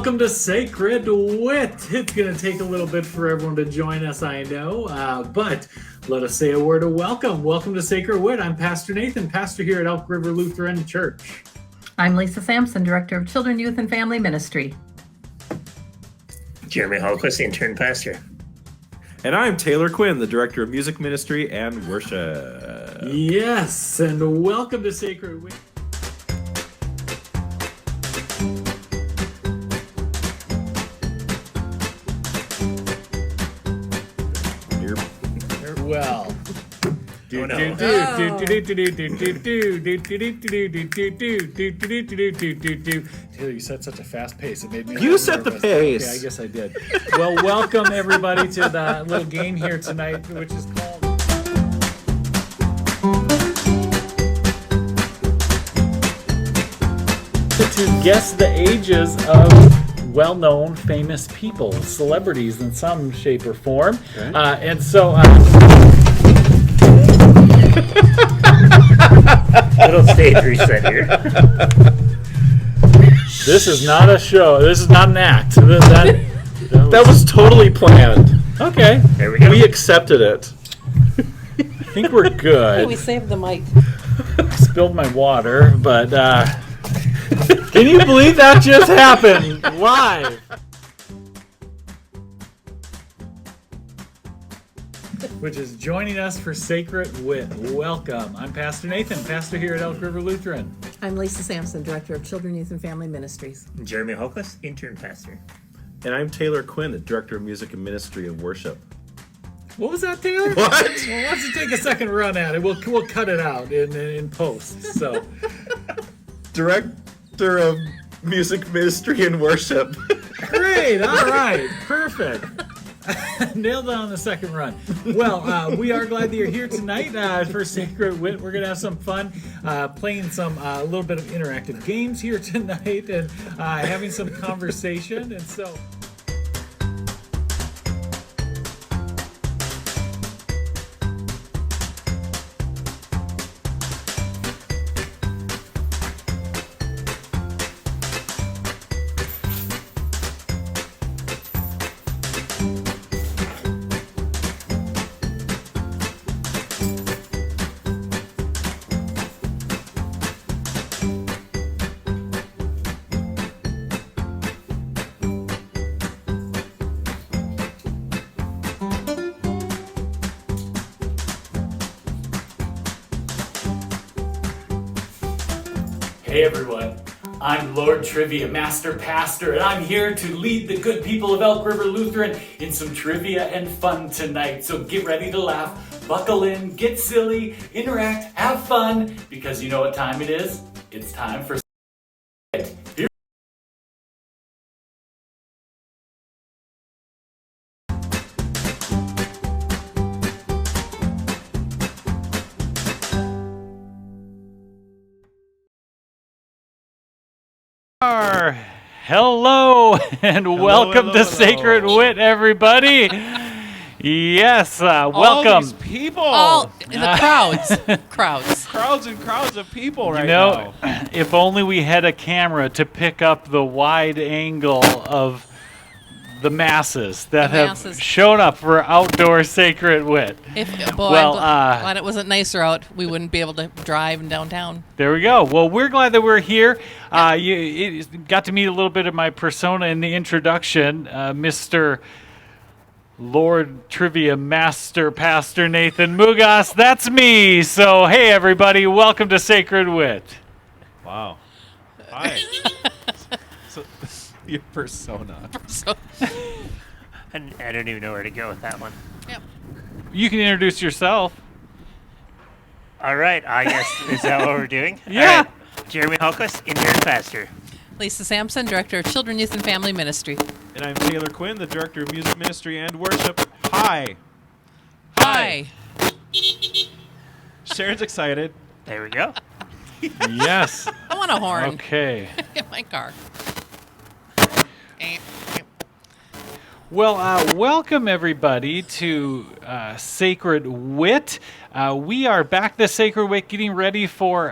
welcome to Sacred Wit. It's going to take a little bit for everyone to join us, I know, but let us say a word of welcome. Welcome to Sacred Wit. I'm Pastor Nathan, pastor here at Elk River Lutheran Church. I'm Lisa Sampson, Director of Children, Youth, and Family Ministry. Jeremy Hallquist, intern pastor. And I'm Taylor Quinn, the Director of Music Ministry and Worship. Yes, and welcome to Sacred Wit. Well, Taylor, you set such a fast pace. It made me. You set the pace. Okay, I guess I did. Well, welcome everybody to the little game here tonight, which is called to guess the ages of well-known, famous people, celebrities in some shape or form, and so. Little stage reset here. This is not a show. This is not an act. That was totally planned. Okay. There we go. We accepted it. I think we're good. Hey, we saved the mic. I spilled my water, but can you believe that just happened live? Which is joining us for Sacred Wit. Welcome. I'm Pastor Nathan, pastor here at Elk River Lutheran. I'm Lisa Sampson, Director of Children, Youth, and Family Ministries. Jeremy Hallquist, intern pastor. And I'm Taylor Quinn, the Director of Music and Ministry and Worship. What was that, Taylor? What? Well, why don't you take a second run at it? We'll cut it out in post. So, Director of Music Ministry and Worship. great. All right. Perfect. Nailed it on the second run. Well, we are glad that you're here tonight for Sacred Wit. We're going to have some fun playing some a little bit of interactive games here tonight and having some conversation. And so. Hey everyone, I'm Lord Trivia, Master Pastor, and I'm here to lead the good people of Elk River Lutheran in some trivia and fun tonight. So get ready to laugh, buckle in, get silly, interact, have fun, because you know what time it is? It's time for Here. Hello and welcome to Sacred Wit, everybody. Yes, welcome. All these people. All in the crowds. Crowds and crowds of people right now. If only we had a camera to pick up the wide angle of the masses that have shown up for outdoor Sacred Wit. Glad it wasn't nicer out. We wouldn't be able to drive downtown. There we go. Well, we're glad that we're here. You got to meet a little bit of my persona in the introduction, Mr. Lord Trivia Master Pastor Nathan Mugas. That's me. So, hey, everybody. Welcome to Sacred Wit. Wow. Hi. Your persona. I don't even know where to go with that one. Yep. You can introduce yourself. All right, I guess, is that what we're doing? Yeah. All right. Jeremy Hallquist, intern pastor. Lisa Sampson, Director of Children, Youth, and Family Ministry. And I'm Taylor Quinn, the Director of Music Ministry and Worship. Hi. Hi. Sharon's excited. There we go. Yes. I want a horn. Okay. Get my car. Well, welcome everybody to Sacred Wit. We are back to Sacred Wit, getting ready for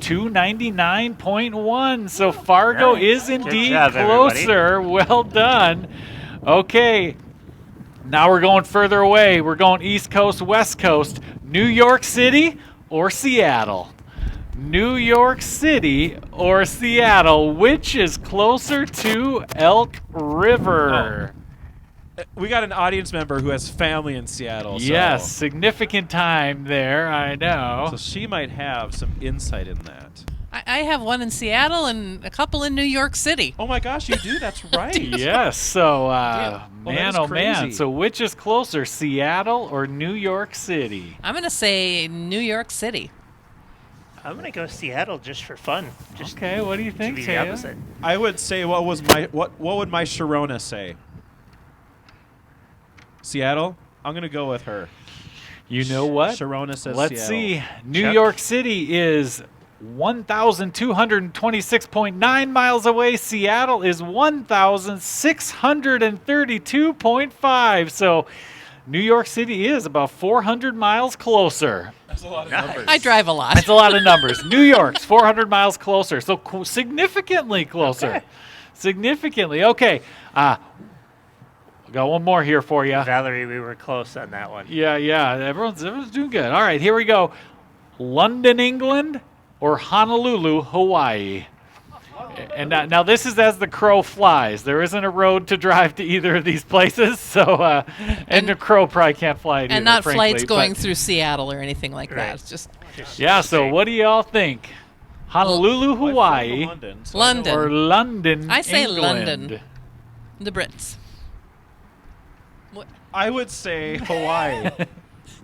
299.1. So Fargo Nice. is Good indeed job, everybody. closer. Well done. Okay. Now we're going further away. We're going East Coast, West Coast. New York City or Seattle? New York City or Seattle? Which is closer to Elk River? We got an audience member who has family in Seattle. So, Yes, significant time there, I know. So she might have some insight in that. I have one in Seattle and a couple in New York City. Oh my gosh, you do? That's right. Yes, so Well, man, that is oh man. crazy. So which is closer, Seattle or New York City? I'm going to say New York City. I'm gonna go Seattle just for fun. Just Okay, what do you to think, be the Taylor? opposite. I would say what would my Sharona say? Seattle? I'm gonna go with her. You know what? Sharona says Let's Seattle. see. New Chuck? York City is 1,226.9 miles away. Seattle is 1,632.5. So New York City is about 400 miles closer. That's a lot of Nice. numbers. I drive a lot. That's a lot of numbers. New York's 400 miles closer. So significantly closer. Okay. Significantly. Okay. Got one more here for you. Valerie, we were close on that one. Yeah. Everyone's doing good. All right, here we go. London, England, or Honolulu, Hawaii. And now this is as the crow flies. There isn't a road to drive to either of these places, so and the crow probably can't fly it either, and not frankly, flights going but- through Seattle or anything like Right. that. It's just Yeah. So what do y'all think? Honolulu, Well, I flew to Hawaii, London, so London. or London, I say England? London. The Brits. I would say Hawaii.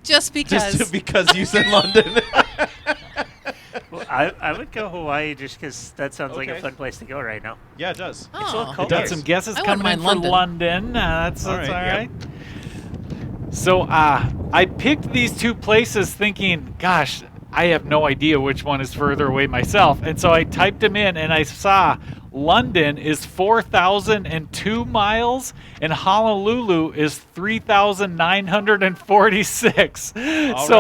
Just because. Just because you said London. Well, I would go Hawaii just because that sounds like a Okay. fun place to go right now. Yeah, it does. Oh. It's a little cold Got here. some guesses I wouldn't coming in mind for London. London. That's all All right, right. yep. So I picked these two places thinking, gosh, I have no idea which one is further away myself. And so I typed them in and I saw London is 4,002 miles and Honolulu is 3,946. So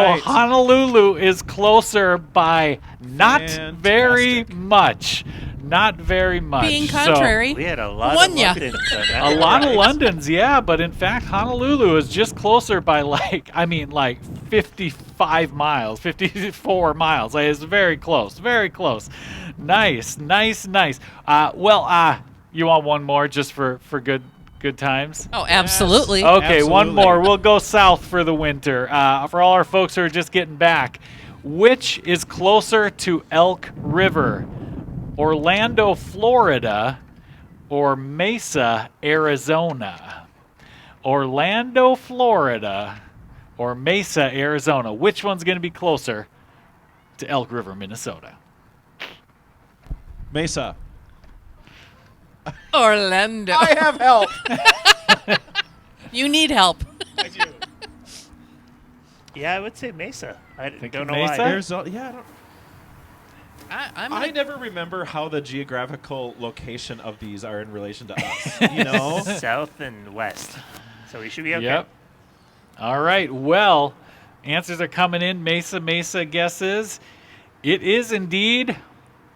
right. Honolulu is closer by not very Fantastic. much. Not very much. Being So- contrary. We had a lot Won of ya. Londons on that a one. lot of Right. Londons, yeah, but in fact, Honolulu is just closer by like 55 miles, 54 miles. Like, it's very close, very close. Nice. You want one more just for good times? Oh, absolutely. Okay, one Absolutely. more. We'll go south for the winter. For all our folks who are just getting back, which is closer to Elk River? Orlando, Florida, or Mesa, Arizona? Orlando, Florida, or Mesa, Arizona? Which one's going to be closer to Elk River, Minnesota? Mesa. Orlando. I have help. You need help. I do. Yeah, I would say Mesa. I Think don't of know Mesa? why. Arizona. Yeah, I don't. I'm I gonna, never remember how the geographical location of these are in relation to us. You know? South and west. So we should be okay. Yep. All right. Well, answers are coming in. Mesa guesses. It is indeed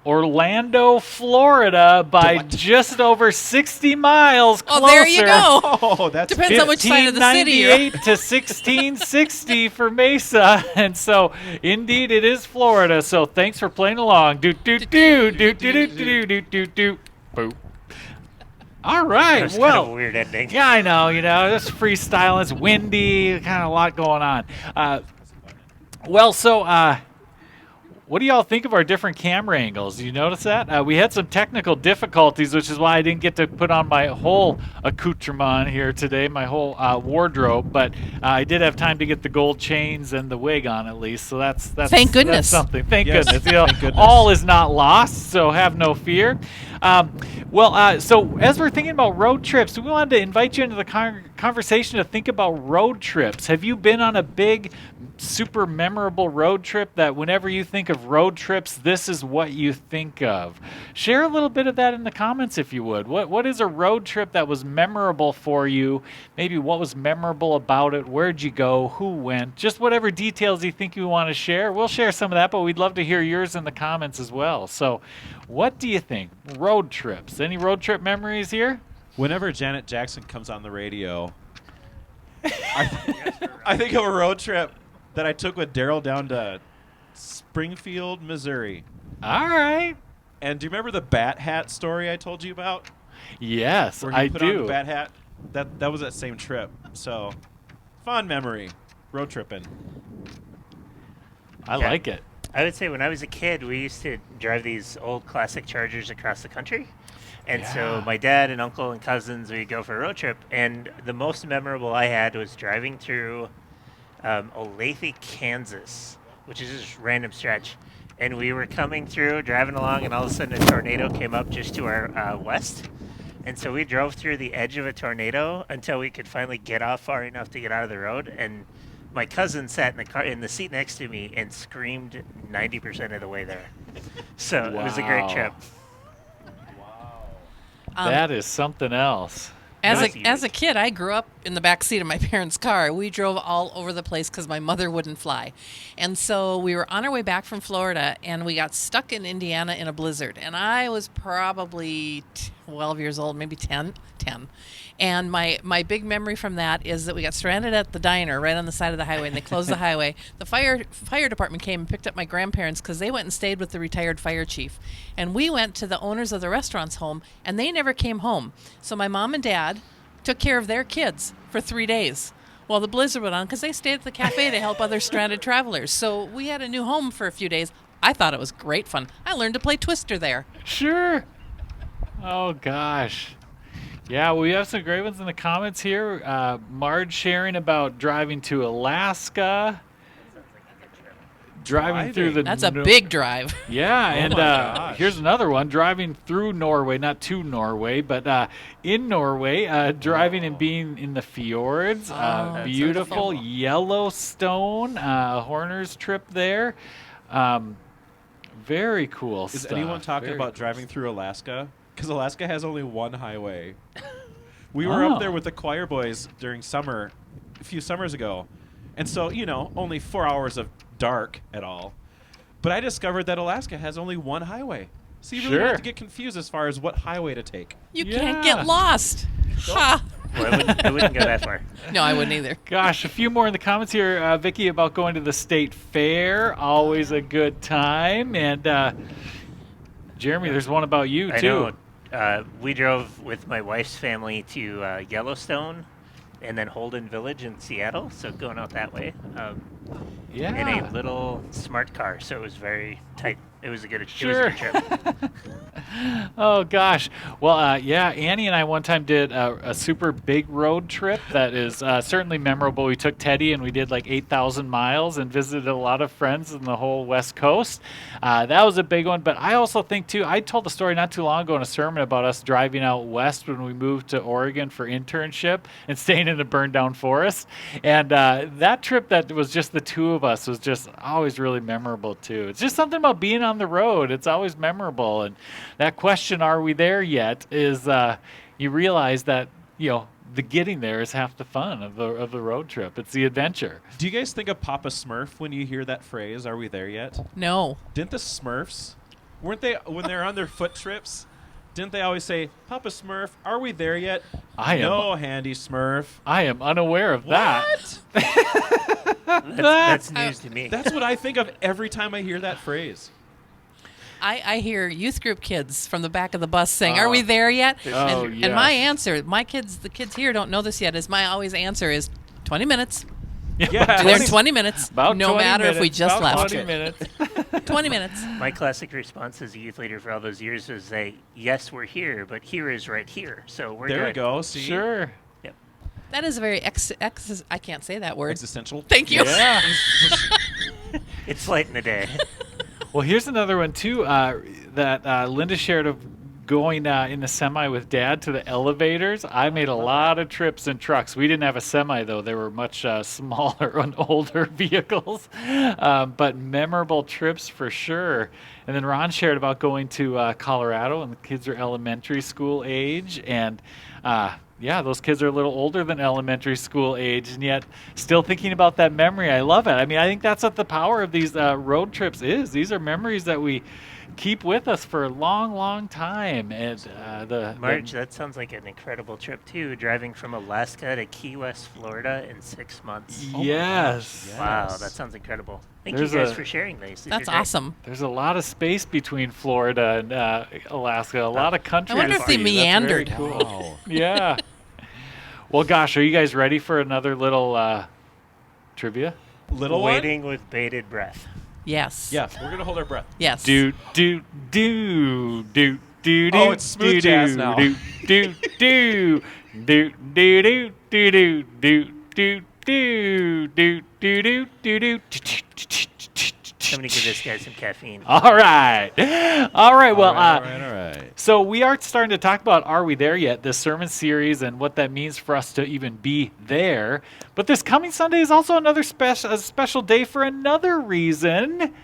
Orlando, Florida by just over 60 miles closer. oh, there you go. Oh, that's Depends on which side of the city you're 1598 to 1660 for Mesa, and so indeed it is Florida. So thanks for playing along. Do do do do do do do do do do. Boop. All That right. was kind Well. of a weird ending. Yeah, I know. It's freestyle. It's windy. Kind of a lot going on. What do y'all think of our different camera angles? Do you notice that? We had some technical difficulties, which is why I didn't get to put on my whole accoutrement here today, my whole wardrobe. But I did have time to get the gold chains and the wig on at least. So that's Thank goodness. That's something. Thank Yes, goodness. thank goodness. All is not lost, so have no fear. So as we're thinking about road trips, we wanted to invite you into the conversation to think about road trips. Have you been on a big, super memorable road trip that whenever you think of road trips, this is what you think of? Share a little bit of that in the comments if you would. What is a road trip that was memorable for you? Maybe what was memorable about it? Where'd you go? Who went? Just whatever details you think you want to share. We'll share some of that, but we'd love to hear yours in the comments as well. So what do you think? Road trips. Any road trip memories here? Whenever Janet Jackson comes on the radio, I think of a road trip that I took with Daryl down to Springfield, Missouri. All right. And do you remember the bat hat story I told you about? Yes, Where he I put do. on the bat hat? That was that same trip. So, fond memory. Road tripping. I like it. I would say when I was a kid, we used to drive these old classic Chargers across the country. And so my dad and uncle and cousins, we'd go for a road trip. And the most memorable I had was driving through Olathe, Kansas, which is just random stretch. And we were coming through, driving along, and all of a sudden a tornado came up just to our west. And so we drove through the edge of a tornado until we could finally get off far enough to get out of the road. And my cousin sat in the seat next to me and screamed 90% of the way there. So it was a great trip. That is something else. As a kid, I grew up in the back seat of my parents' car. We drove all over the place because my mother wouldn't fly. And so we were on our way back from Florida, and we got stuck in Indiana in a blizzard. And I was probably 12 years old, maybe 10. And my big memory from that is that we got stranded at the diner right on the side of the highway, and they closed the highway. The fire department came and picked up my grandparents because they went and stayed with the retired fire chief. And we went to the owners of the restaurant's home, and they never came home. So my mom and dad took care of their kids for 3 days while the blizzard went on because they stayed at the cafe to help other stranded travelers. So we had a new home for a few days. I thought it was great fun. I learned to play Twister there. Sure. Oh, gosh. Yeah, we have some great ones in the comments here. Marge sharing about driving to Alaska. Driving through the... That's a big drive. Yeah, and gosh. here's another one. Driving through Norway, not to Norway, but in Norway, driving and being in the fjords. Beautiful Yellowstone, Horner's trip there. Very cool Is stuff. anyone talking Very about cool. driving through Alaska? Because Alaska has only one highway. We were up there with the choir boys during summer, a few summers ago. And so, only 4 hours of dark at all. But I discovered that Alaska has only one highway. So you really don't have to get confused as far as what highway to take. You can't get lost. Ha! Well, I wouldn't go that far. No, I wouldn't either. Gosh, a few more in the comments here, Vicky, about going to the state fair. Always a good time. And Jeremy, there's one about you, I too. know. We drove with my wife's family to Yellowstone and then Holden Village in Seattle, so going out that way. Yeah. In a little smart car, so it was very tight. It was a good Sure. It was a good trip. Oh, gosh. Well, Annie and I one time did a super big road trip that is certainly memorable. We took Teddy and we did like 8,000 miles and visited a lot of friends in the whole West Coast. That was a big one. But I also think, too, I told a story not too long ago in a sermon about us driving out west when we moved to Oregon for internship and staying in a burned down forest. And that trip that was just the two of us was just always really memorable, too. It's just something about being on the road. It's always memorable. And that question, are we there yet, is you realize that, the getting there is half the fun of the road trip. It's the adventure. Do you guys think of Papa Smurf when you hear that phrase, are we there yet? No. Didn't the Smurfs, weren't they, when they're on their foot trips, didn't they always say, Papa Smurf, are we there yet? No, Handy Smurf. I am unaware of that. That's news to me. That's what I think of every time I hear that phrase. I hear youth group kids from the back of the bus saying, "Are we there yet?" And my answer, the kids here don't know this yet, is my always answer is 20 minutes. Yeah. They're 20 minutes, About no 20 matter if we minutes, just about left. 20 minutes. 20 minutes. My classic response as a youth leader for all those years was say, yes, we're here, but here is right here. So we're There good. we go. See? Sure. That is a very I can't say that word. Existential. Thank you. Yeah. It's late in the day. Well, here's another one, too, that Linda shared of going in the semi with Dad to the elevators. I made a lot of trips in trucks. We didn't have a semi, though. They were much smaller and older vehicles, but memorable trips for sure. And then Ron shared about going to Colorado, and the kids are elementary school age, and yeah, those kids are a little older than elementary school age, and yet still thinking about that memory. I love it. I mean, I think that's what the power of these road trips is. These are memories that we keep with us for a long, long time. And Marge, that sounds like an incredible trip too. Driving from Alaska to Key West, Florida in 6 months. Yes. Wow, that sounds incredible. Thank There's you guys a- for sharing these. These That's are great. awesome. There's a lot of space between Florida and Alaska. A lot of country. I wonder to if they see. That's very meandered. cool. Wow. Yeah. Well, gosh, are you guys ready for another little trivia? Little one? Waiting with bated breath. Yes. Yeah, we're gonna hold our breath. Yes. Do do do do do do. Oh, it's smooth jazz now. Do do do do do do do do do do do do do do. Somebody give this guy some caffeine. All right. All right. Well, all right. so we are starting to talk about Are We There Yet? This sermon series and what that means for us to even be there. But this coming Sunday is also another special day for another reason.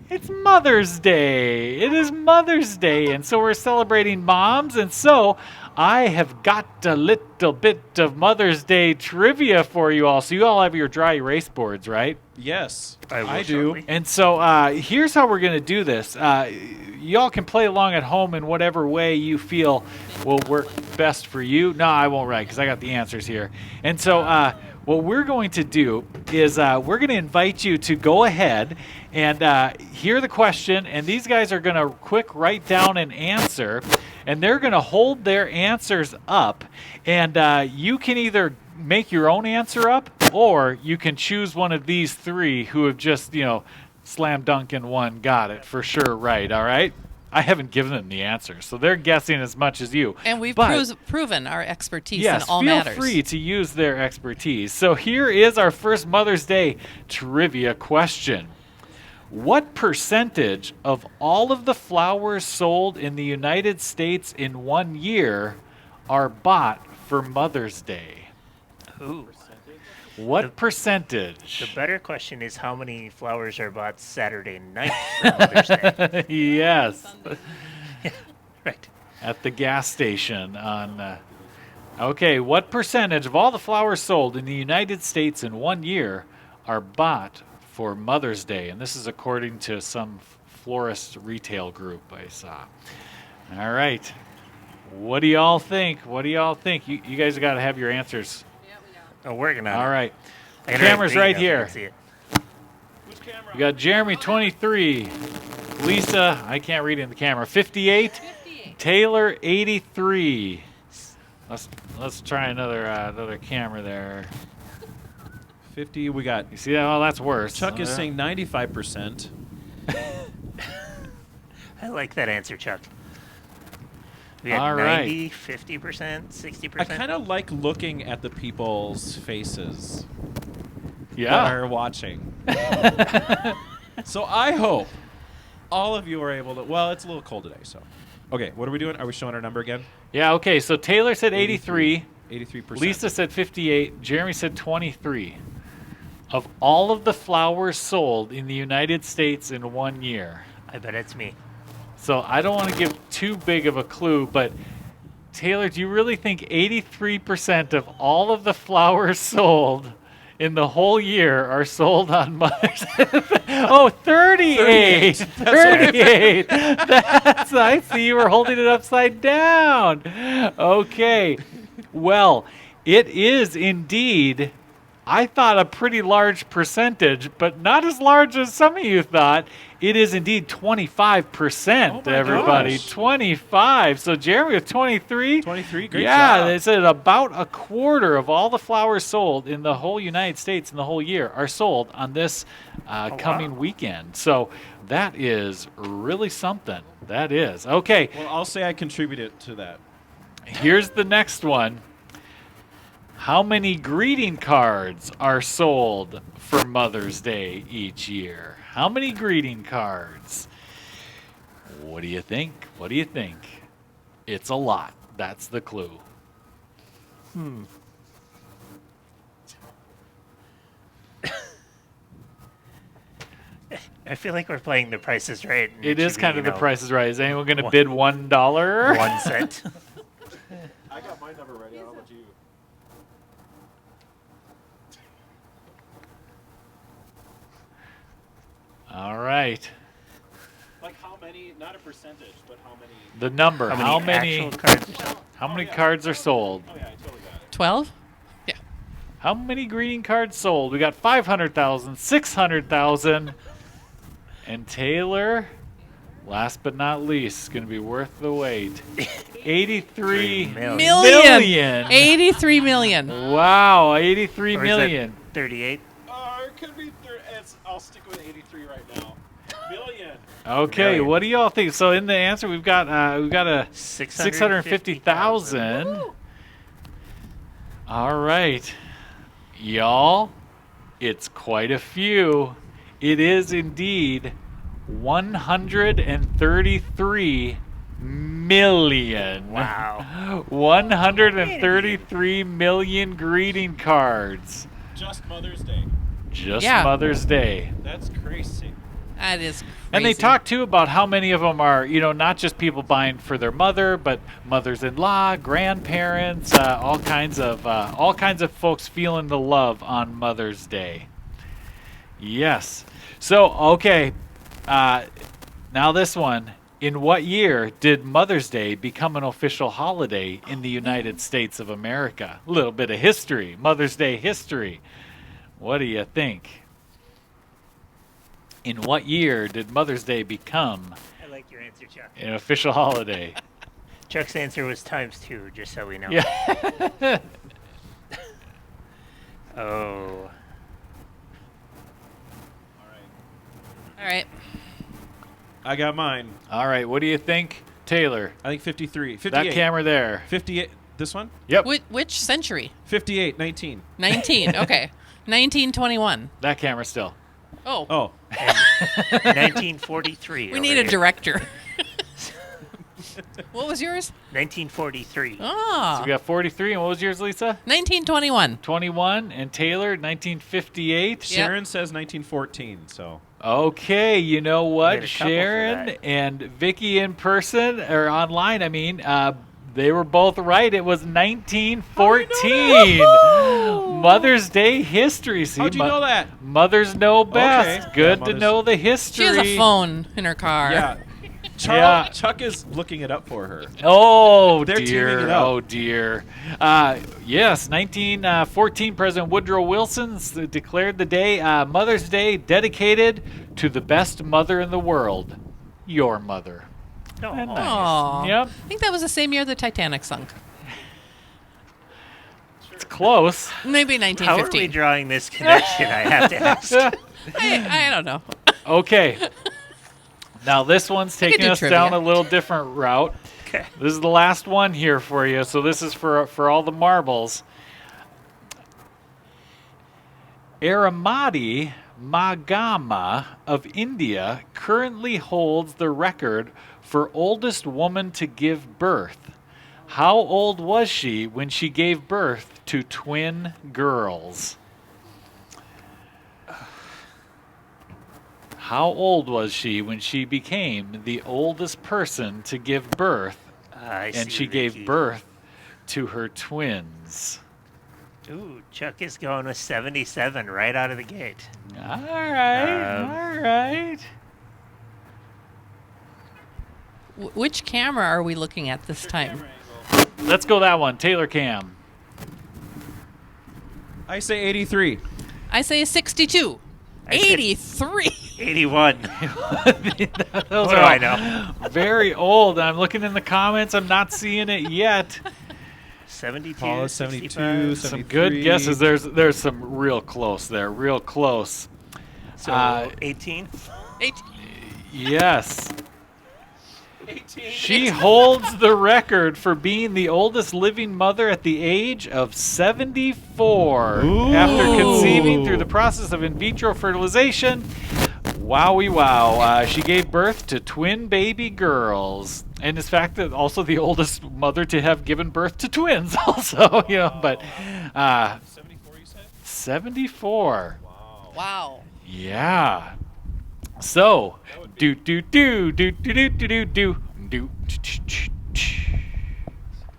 It's Mother's Day. It is Mother's Day. And so we're celebrating moms. And so I have got a little bit of Mother's Day trivia for you all. So you all have your dry erase boards, right? Yes, I will I do. shortly. And so here's how we're going to do this. Y'all can play along at home in whatever way you feel will work best for you. No, I won't write because I got the answers here. And so what we're going to do is we're going to invite you to go ahead and hear the question. And these guys are going to quick write down an answer. And they're going to hold their answers up. And you can either make your own answer up, or you can choose one of these three who have just, slam dunk and one got it for sure right, all right? I haven't given them the answer, so they're guessing as much as you. And we've But- proven our expertise Yes, in all feel matters. free to use their expertise. So here is our first Mother's Day trivia question. What percentage of all of the flowers sold in the United States in 1 year are bought for Mother's Day? Ooh. What percentage? The better question is how many flowers are bought Saturday night for Mother's Day? Yes, Right. at the gas station on. Okay, what percentage of all the flowers sold in the United States in 1 year are bought for Mother's Day? And this is according to some florist retail group I saw. All right. What do y'all think? What do y'all think? You guys got to have your answers. Oh, working on it. All right. I gotta write Camera's big right enough so I here. can see it. You got Jeremy, 23. Lisa, I can't read in the camera, 58. Taylor, 83. Let's try another camera there. 50. We got. You see that? Oh, that's worse. Chuck is saying 95%. I like that answer, Chuck. We had All right. 90, 50%, 60%. I kind of like looking at the people's faces that Yeah. are watching. So I hope all of you are able to. Well, it's a little cold today, so. Okay, what are we doing? Are we showing our number again? Yeah, okay. So Taylor said 83. 83%. Lisa said 58. Jeremy said 23. Of all of the flowers sold in the United States in 1 year. I bet it's me. So I don't want to give too big of a clue, but Taylor, do you really think 83% of all of the flowers sold in the whole year are sold on Mother's Day? Oh, 38. 38. That's, I see you were holding it upside down. Okay. Well, it is indeed, I thought, a pretty large percentage, but not as large as some of you thought. It is indeed 25%, Oh my everybody. gosh. 25. So Jeremy with 23. 23, great Yeah, job. they said about a quarter of all the flowers sold in the whole United States in the whole year are sold on this coming weekend. So that is really something. That is. Okay, Well, I'll say I contributed to that. here's the next one. How many greeting cards are sold for Mother's Day each year? How many greeting cards? What do you think? What do you think? It's a lot. That's the clue. I feel like we're playing The Price is Right. and It should is be, kind you of the know, Price is Right. Is anyone going to one- bid $1? 1 cent. I got my number ready. How about you? All right. Like how many? Not a percentage, but how many? The number. How many actual cards are sold? how many cards are sold? Oh yeah, I totally got it. 12? Yeah. How many greeting cards sold? We got 500,000, 600,000. And Taylor, last but not least, is going to be worth the wait. 83 Million. million. 83 million. Wow, 83 Or is it million. 38. It could be. I'll stick with 83 right now. Million. Okay, Million. what do y'all think? So in the answer, we've got a 650,000. All right, y'all, it's quite a few. It is indeed 133 million. Wow. 133 million greeting cards. Just Mother's Day. Just Yeah. Mother's Day. That's crazy. That is crazy. And they talk too about how many of them are, not just people buying for their mother, but mothers-in-law, grandparents, all kinds of folks feeling the love on Mother's Day. Yes. So okay, now this one. In what year did Mother's Day become an official holiday in the United States of America? A little bit of history, Mother's Day history. What do you think? In what year did Mother's Day become I like your answer, Chuck. an official holiday? Chuck's answer was ×2, just so we know. Yeah. Oh. All right. I got mine. All right. What do you think, Taylor? I think 53. 58. That camera there. 58. This one? Yep. Which century? 58. 19. 19. Okay. 1921. That camera still. Oh. Oh. 1943. We need a director. What was yours? 1943. Oh. So we got 43. And what was yours, Lisa? 1921. 21. And Taylor, 1958. Sharon says 1914. So. Okay, you know We what? had a couple for Sharon that. and Vicky in person, or online, they were both right. It was 1914. Mother's Day history. See, How'd you know that? Mothers know best. Okay. Good Yeah, to mothers- know the She history. has a phone in her car. Yeah. Yeah. Chuck is looking it up for her. Oh, They're dear. teaming it up. Oh, dear. Yes, 1914, President Woodrow Wilson declared the day Mother's Day dedicated to the best mother in the world, your mother. Oh. Nice. Aw. Yep, I think that was the same year the Titanic sunk. it's close. Maybe How are we 1915. drawing this connection? I have to ask. I don't know. Okay. Now this one's could taking do us trivia. down a little different route. Okay. This is the last one here for you. So this is for all the marbles. Aramati Magama of India currently holds the record for oldest woman to give birth. How old was she when she gave birth to twin girls? How old was she when she became the oldest person to give birth, I and see, she gave Ricky. birth to her twins? Ooh, Chuck is going with 77 right out of the gate. All right, all right. Which camera are we looking at this time? Let's go that one. Taylor Cam. I say 83. I say 62. I said 83. 81. Those What do are I all know? very old. I'm looking in the comments. I'm not seeing it yet. 72, Paul is 72, 65. Some 73. good guesses. There's some real close there. Real close. So 18? 18. Yes. She holds the record for being the oldest living mother at the age of 74. After conceiving through the process of in vitro fertilization. Wowie wow. She gave birth to twin baby girls. And in fact, also the oldest mother to have given birth to twins also, but 74, you said? 74. Wow. Yeah. So, do do do do do do do do do.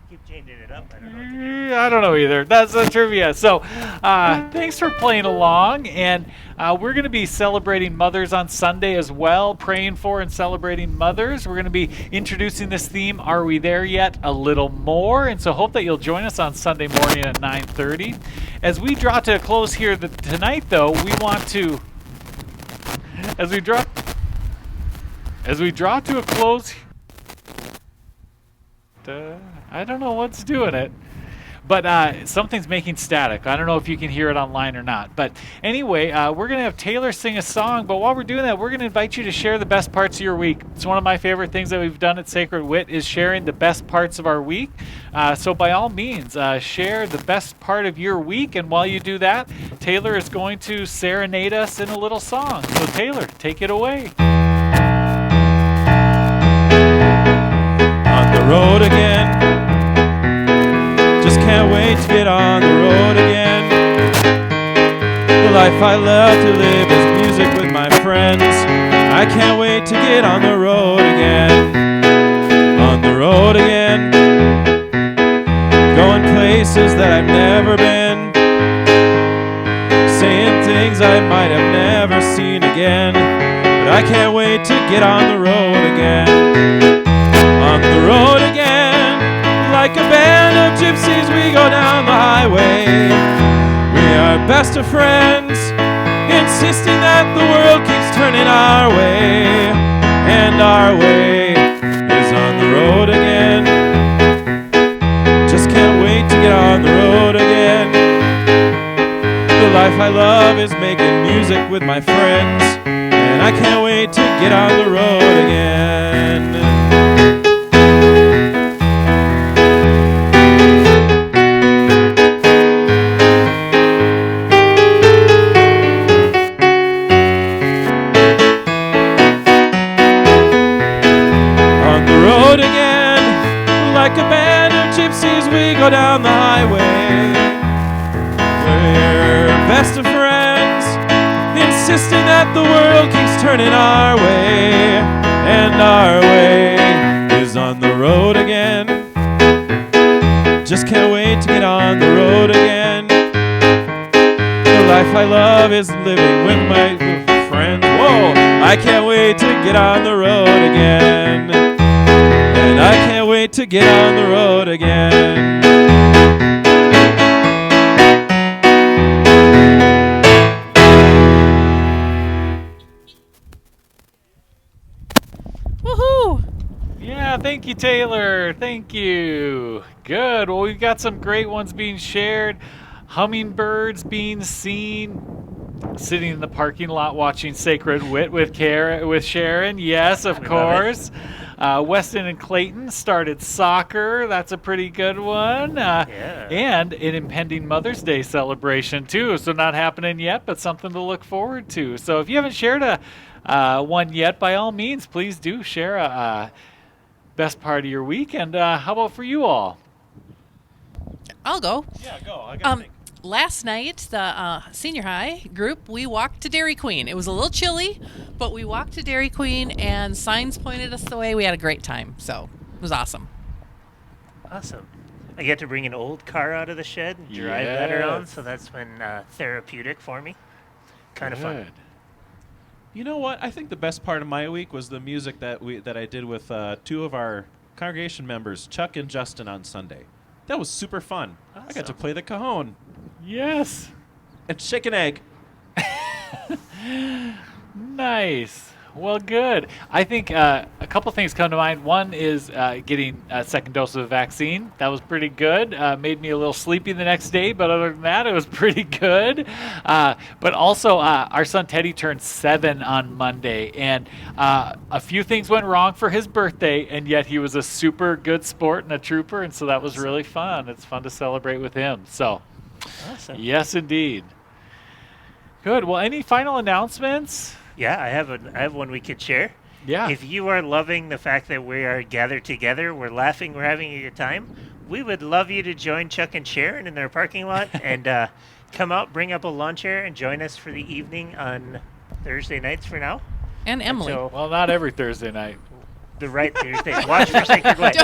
Keep changing it up. I don't know what to do. I don't know either. That's the trivia. So, thanks for playing along, and we're going to be celebrating mothers on Sunday as well, praying for and celebrating mothers. We're going to be introducing this theme, Are We There Yet?, a little more, and so hope that you'll join us on Sunday morning at 9:30. As we draw to a close here tonight, though, we want to, as we draw to a close, I don't know what's doing it. But something's making static. I don't know if you can hear it online or not. But anyway, we're going to have Taylor sing a song. But while we're doing that, we're going to invite you to share the best parts of your week. It's one of my favorite things that we've done at Sacred Wit is sharing the best parts of our week. So by all means, share the best part of your week. And while you do that, Taylor is going to serenade us in a little song. So Taylor, take it away. On the road again. Just can't wait to get on the road again. The life I love to live is music with my friends. I can't wait to get on the road again. On the road again. Going places that I've never been. Saying things I might have never seen again. But I can't wait to get on the road again. On the road again. Like a band of gypsies we go down the highway. We are best of friends, insisting that the world keeps turning our way. And our way is on the road again. Just can't wait to get on the road again. The life I love is making music with my friends, and I can't wait to get on the road again. Like a band of gypsies we go down the highway. We're best of friends, insisting that the world keeps turning our way. And our way is on the road again. Just can't wait to get on the road again. The life I love is living with my friends. Whoa, I can't wait to get on the road again. And I can't wait to get on the road again. Woohoo! Yeah, thank you, Taylor. Thank you. Good. Well, we've got some great ones being shared. Hummingbirds being seen. Sitting in the parking lot watching Sacred Wit with Sharon. Yes, of course. Weston and Clayton started soccer. That's a pretty good one. And an impending Mother's Day celebration, too. So not happening yet, but something to look forward to. So if you haven't shared one yet, by all means, please do share a best part of your week. And how about for you all? I'll go. Yeah, go. I got to think. Last night, the senior high group, we walked to Dairy Queen. It was a little chilly, but we walked to Dairy Queen, and signs pointed us the way. We had a great time, so it was awesome. Awesome. I get to bring an old car out of the shed and drive that around, so that's been therapeutic for me. Kind of fun. You know what? I think the best part of my week was the music that I did with two of our congregation members, Chuck and Justin, on Sunday. That was super fun. Awesome. I got to play the cajon. Yes. And shake an egg. Nice. Well, good. I think a couple things come to mind. One is getting a second dose of the vaccine. That was pretty good. Made me a little sleepy the next day, but other than that, it was pretty good. But also, our son Teddy turned 7 on Monday, and a few things went wrong for his birthday, and yet he was a super good sport and a trooper, and so that was really fun. It's fun to celebrate with him. So, Awesome. yes, indeed. Good. Well, any final announcements? Yeah, I have one we could share. Yeah. If you are loving the fact that we are gathered together, we're laughing, we're having a good time, we would love you to join Chuck and Sharon in their parking lot and come out, bring up a lawn chair, and join us for the evening on Thursday nights for now. And Emily. So, Well, not every Thursday night. the right Thursday. Watch for Sacred Wit.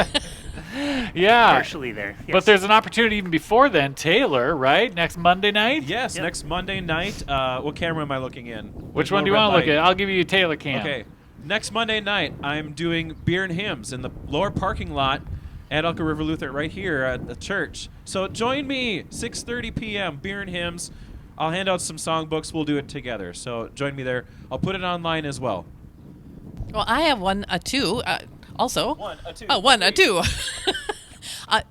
Yeah. Partially there. Yes. But there's an opportunity even before then. Taylor, right? Next Monday night? Yes, Yep. next Monday night. What camera am I looking in? Which There's one no do you red want to look light. at? I'll give you a Taylor cam. Okay. Next Monday night, I'm doing beer and hymns in the lower parking lot at Elko River Lutheran right here at the church. So join me, 6:30 p.m., beer and hymns. I'll hand out some songbooks. We'll do it together. So join me there. I'll put it online as well. Well, I have two also. One, a two. Oh, one, a three. two.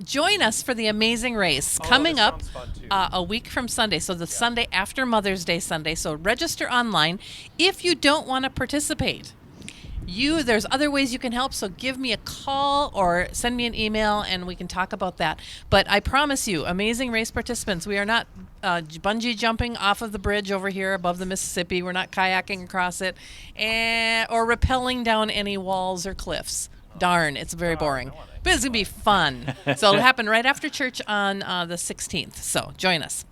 Join us for the Amazing Race coming this up sounds fun, too. a week from Sunday. So the Sunday after Mother's Day Sunday. So register online if you don't want to participate. There's other ways you can help, so give me a call or send me an email and we can talk about that. But I promise you, Amazing Race participants, we are not bungee jumping off of the bridge over here above the Mississippi. We're not kayaking across it or rappelling down any walls or cliffs. Darn, it's very boring. But it's going to be fun. So it'll happen right after church on the 16th. So join us.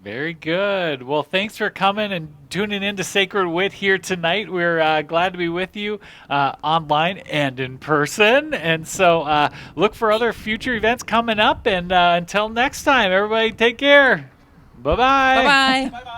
Very good. Well, thanks for coming and tuning in to Sacred Wit here tonight. We're glad to be with you online and in person. And so look for other future events coming up. And until next time, everybody take care. Bye-bye. Bye-bye. Bye-bye.